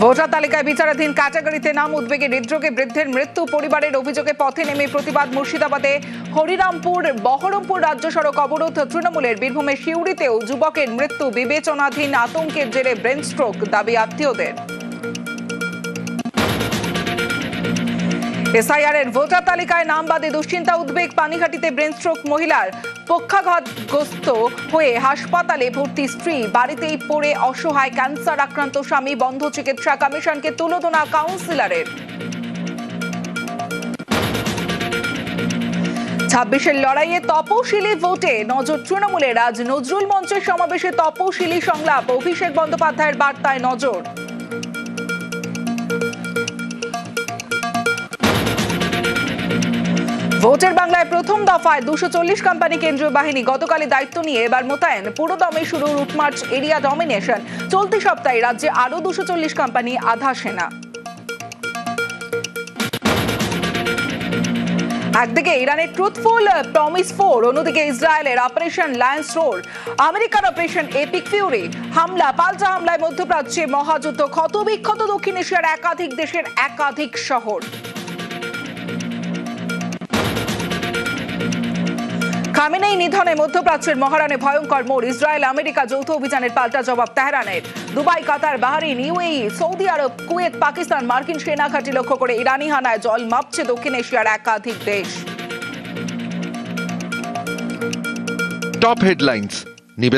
Voter তালিকায় বিচারাধীন ক্যাটাগরিতে নাম উদ্বেগে হৃদরোগে বৃদ্ধের মৃত্যু, পরিবারের অভিযোগে পথে নেমে প্রতিবাদ মুর্শিদাবাদে, হরিরামপুর বহরমপুর রাজ্য সড়ক অবরোধ তৃণমূলের, বীরভূমের সিউড়িতেও যুবকের মৃত্যু, বিবেচনাধীন আতঙ্কের জেরে ব্রেন স্ট্রোক, দাবি আত্মীয়দের। এসআইআর এর ভোটার তালিকায় নাম বাদে দুশ্চিন্তা, উদ্বেগ, পানিঘাটিতে ব্রেন স্ট্রোক মহিলার, পক্ষাঘাতগ্রস্ত হয়ে হাসপাতালে ভর্তি স্ত্রী, বাড়িতেই পড়ে অসহায় ক্যান্সার আক্রান্ত স্বামী, বন্ধ চিকিৎসা, কমিশনকে তুলোধনা কাউন্সিলরের। 26-এর লড়াইয়ে তপশিলি ভোটে নজর তৃণমূলের, আজ নজরুল মঞ্চের সমাবেশে তপশিলি সংলাপ, অভিষেক বন্দ্যোপাধ্যায়ের বার্তায় নজর। ভোটের বাংলায় প্রথম দফায় 240 কোম্পানি কেন্দ্রীয় বাহিনী গতকালই দায়িত্ব নিয়ে এবার মোতায়েন, পুরোদমে শুরু রুটমার্চ, এরিয়া ডমিনেশন। চলতি সপ্তাহে রাজ্যে আরো 240 কোম্পানি, আধা সেনা। একদিকে ইরানের ট্রুথফুল প্রমিস 4, অন্যদিকে ইসরায়েলের অপারেশন লায়ন্স রোর, আমেরিকার অপারেশন এপিক ফিউরি, হামলা পাল্টা হামলায় মধ্যপ্রাচ্যে মহাযুদ্ধ, ক্ষতবিক্ষত দক্ষিণ এশিয়ার একাধিক দেশের একাধিক শহর। খামেনেই নিধনে মধ্যপ্রাচ্যের মহারানে ভয়ঙ্কর মোড়, ইসরায়েল আমেরিকা যৌথ অভিযানের পাল্টা জবাব তেহরানের। দুবাই, কাতার, বাহরিন, ইউএই, সৌদি আরব, কুয়েত, পাকিস্তান, মার্কিন সেনা ঘাঁটি লক্ষ্য করে ইরানি হানায় জল মাপছে দক্ষিণ এশিয়ার একাধিক দেশ। Top headlines.